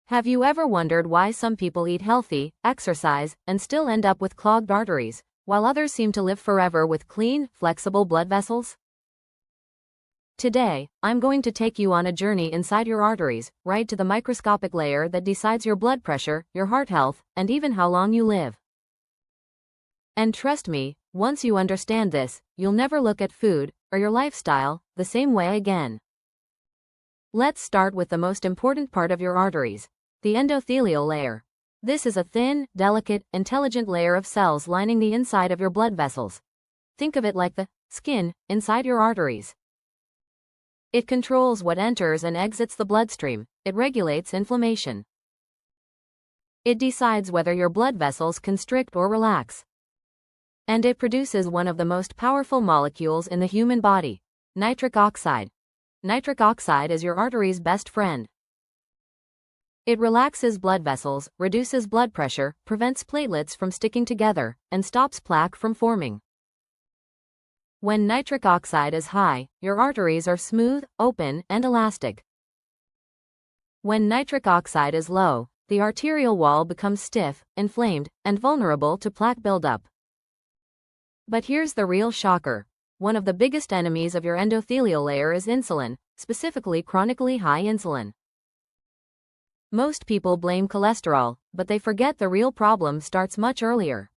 Have you ever wondered why some people eat healthy, exercise, and still end up with clogged arteries, while others seem to live forever with clean, flexible blood vessels? Today, I'm going to take you on a journey inside your arteries, right to the microscopic layer that decides your blood pressure, your heart health, and even how long you live. And trust me, once you understand this, you'll never look at food, or your lifestyle, the same way again. Let's start with the most important part of your arteries, the endothelial layer. This is a thin, delicate, intelligent layer of cells lining the inside of your blood vessels. Think of it like the skin inside your arteries. It controls what enters and exits the bloodstream. It regulates inflammation. It decides whether your blood vessels constrict or relax. And it produces one of the most powerful molecules in the human body, nitric oxide. Nitric oxide is your artery's best friend. It relaxes blood vessels, reduces blood pressure, prevents platelets from sticking together, and stops plaque from forming. When nitric oxide is high, your arteries are smooth, open, and elastic. When nitric oxide is low, the arterial wall becomes stiff, inflamed, and vulnerable to plaque buildup. But here's the real shocker. One of the biggest enemies of your endothelial layer is insulin, specifically chronically high insulin. Most people blame cholesterol, but they forget the real problem starts much earlier.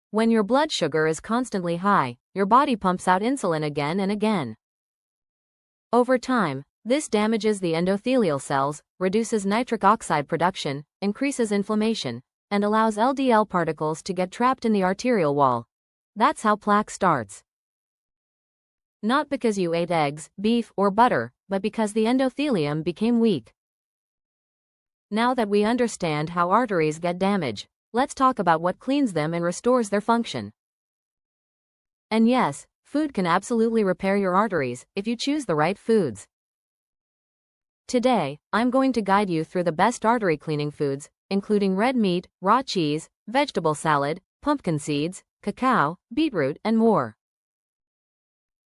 When your blood sugar is constantly high, your body pumps out insulin again and again. Over time, this damages the endothelial cells, reduces nitric oxide production, increases inflammation, and allows LDL particles to get trapped in the arterial wall. That's how plaque starts. Not because you ate eggs, beef, or butter, but because the endothelium became weak. Now that we understand how arteries get damaged, let's talk about what cleans them and restores their function. And yes, food can absolutely repair your arteries if you choose the right foods. Today, I'm going to guide you through the best artery cleaning foods, including red meat, raw cheese, vegetable salad, pumpkin seeds, cacao, beetroot, and more.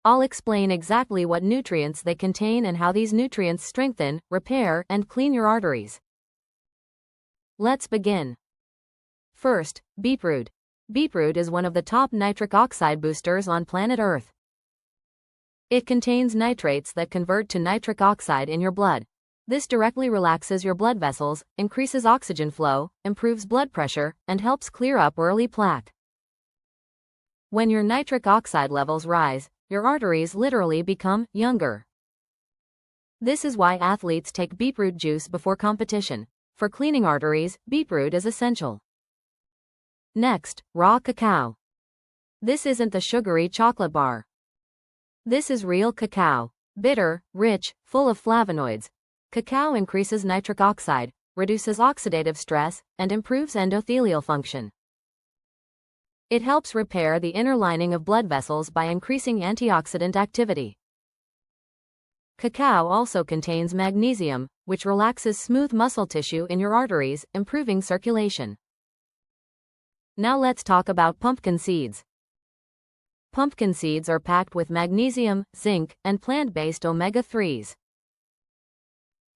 I'll explain exactly what nutrients they contain and how these nutrients strengthen, repair, and clean your arteries. Let's begin. First, beetroot. Beetroot is one of the top nitric oxide boosters on planet Earth. It contains nitrates that convert to nitric oxide in your blood. This directly relaxes your blood vessels, increases oxygen flow, improves blood pressure, and helps clear up early plaque. When your nitric oxide levels rise, your arteries literally become younger. This is why athletes take beetroot juice before competition. For cleaning arteries, beetroot is essential. Next, raw cacao. This isn't the sugary chocolate bar. This is real cacao. Bitter, rich, full of flavonoids. Cacao increases nitric oxide, reduces oxidative stress, and improves endothelial function. It helps repair the inner lining of blood vessels by increasing antioxidant activity. Cacao also contains magnesium, which relaxes smooth muscle tissue in your arteries, improving circulation. Now let's talk about pumpkin seeds. Pumpkin seeds are packed with magnesium, zinc, and plant-based omega-3s.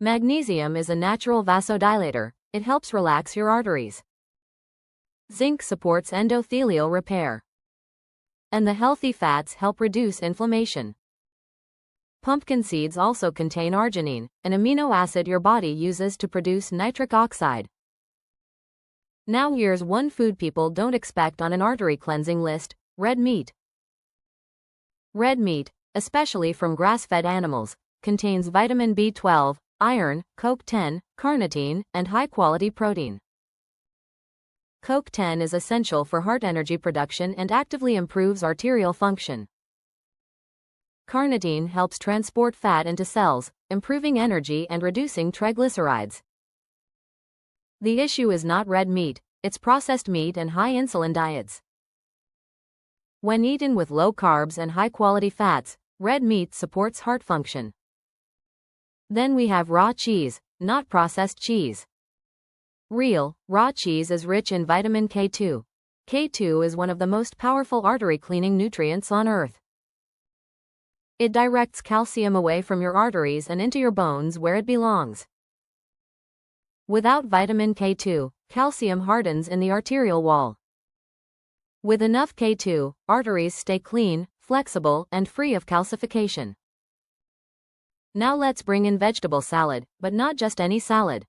Magnesium is a natural vasodilator. It helps relax your arteries. Zinc supports endothelial repair. And the healthy fats help reduce inflammation. Pumpkin seeds also contain arginine, an amino acid your body uses to produce nitric oxide. Now here's one food people don't expect on an artery cleansing list: red meat. Red meat, especially from grass-fed animals, contains vitamin B12, iron, CoQ10, carnitine, and high-quality protein. CoQ10 is essential for heart energy production and actively improves arterial function. Carnitine helps transport fat into cells, improving energy and reducing triglycerides. The issue is not red meat, it's processed meat and high insulin diets. When eaten with low carbs and high-quality fats, red meat supports heart function. Then we have raw cheese, not processed cheese. Real, raw cheese is rich in vitamin K2. K2 is one of the most powerful artery cleaning nutrients on Earth. It directs calcium away from your arteries and into your bones where it belongs. Without vitamin K2, calcium hardens in the arterial wall. With enough K2, arteries stay clean, flexible, and free of calcification. Now let's bring in vegetable salad, but not just any salad.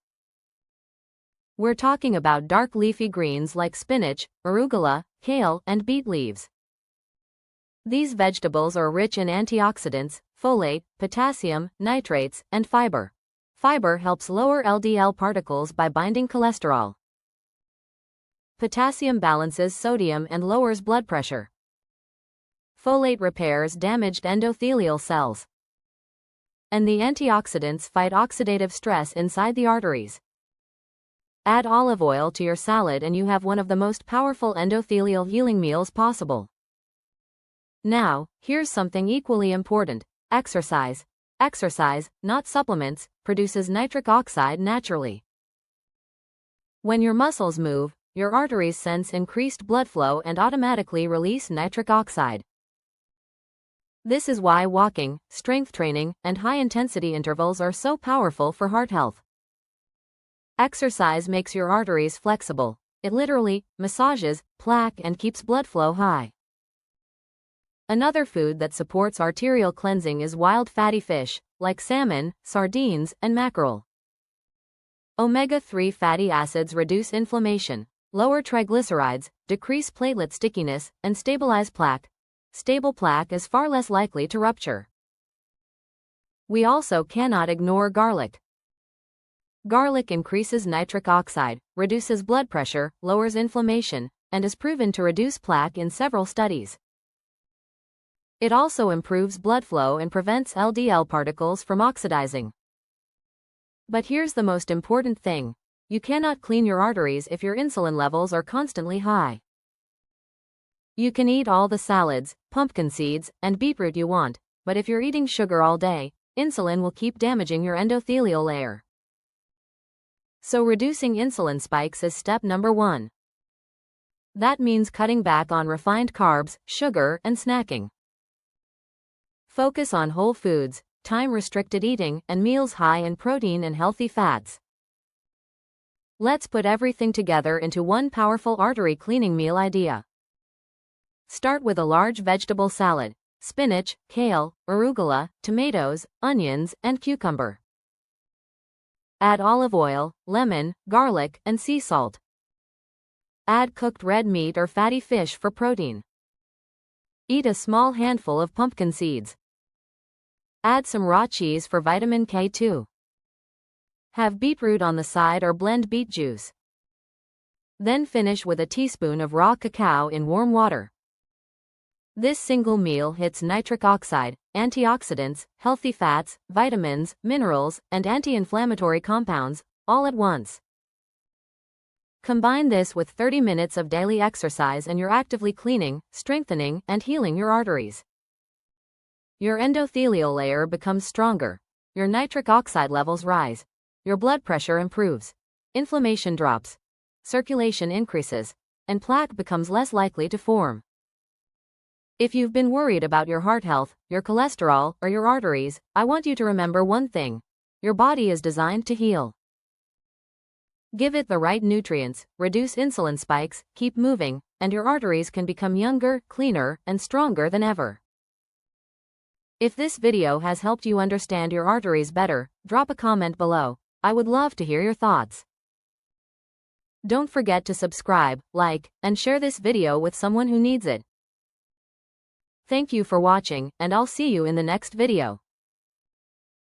We're talking about dark leafy greens like spinach, arugula, kale, and beet leaves. These vegetables are rich in antioxidants, folate, potassium, nitrates, and fiber. Fiber helps lower LDL particles by binding cholesterol. Potassium balances sodium and lowers blood pressure. Folate repairs damaged endothelial cells. And the antioxidants fight oxidative stress inside the arteries. Add olive oil to your salad and you have one of the most powerful endothelial healing meals possible. Now, here's something equally important: exercise. Exercise, not supplements, produces nitric oxide naturally. When your muscles move, your arteries sense increased blood flow and automatically release nitric oxide. This is why walking, strength training, and high-intensity intervals are so powerful for heart health. Exercise makes your arteries flexible. It literally massages plaque and keeps blood flow high. Another food that supports arterial cleansing is wild fatty fish, like salmon, sardines, and mackerel. Omega-3 fatty acids reduce inflammation, lower triglycerides, decrease platelet stickiness, and stabilize plaque. Stable plaque is far less likely to rupture. We also cannot ignore garlic. Garlic increases nitric oxide, reduces blood pressure, lowers inflammation, and is proven to reduce plaque in several studies. It also improves blood flow and prevents LDL particles from oxidizing. But here's the most important thing: you cannot clean your arteries if your insulin levels are constantly high. You can eat all the salads, pumpkin seeds, and beetroot you want, but if you're eating sugar all day, insulin will keep damaging your endothelial layer. So reducing insulin spikes is step number 1. That means cutting back on refined carbs, sugar, and snacking. Focus on whole foods, time-restricted eating, and meals high in protein and healthy fats. Let's put everything together into one powerful artery cleaning meal idea. Start with a large vegetable salad: spinach, kale, arugula, tomatoes, onions, and cucumber. Add olive oil, lemon, garlic, and sea salt. Add cooked red meat or fatty fish for protein. Eat a small handful of pumpkin seeds. Add some raw cheese for vitamin K2. Have beetroot on the side or blend beet juice. Then finish with a teaspoon of raw cacao in warm water. This single meal hits nitric oxide, antioxidants, healthy fats, vitamins, minerals, and anti-inflammatory compounds, all at once. Combine this with 30 minutes of daily exercise and you're actively cleaning, strengthening, and healing your arteries. Your endothelial layer becomes stronger, your nitric oxide levels rise, your blood pressure improves, inflammation drops, circulation increases, and plaque becomes less likely to form. If you've been worried about your heart health, your cholesterol, or your arteries, I want you to remember one thing: your body is designed to heal. Give it the right nutrients, reduce insulin spikes, keep moving, and your arteries can become younger, cleaner, and stronger than ever. If this video has helped you understand your arteries better, drop a comment below. I would love to hear your thoughts. Don't forget to subscribe, like, and share this video with someone who needs it. Thank you for watching, and I'll see you in the next video.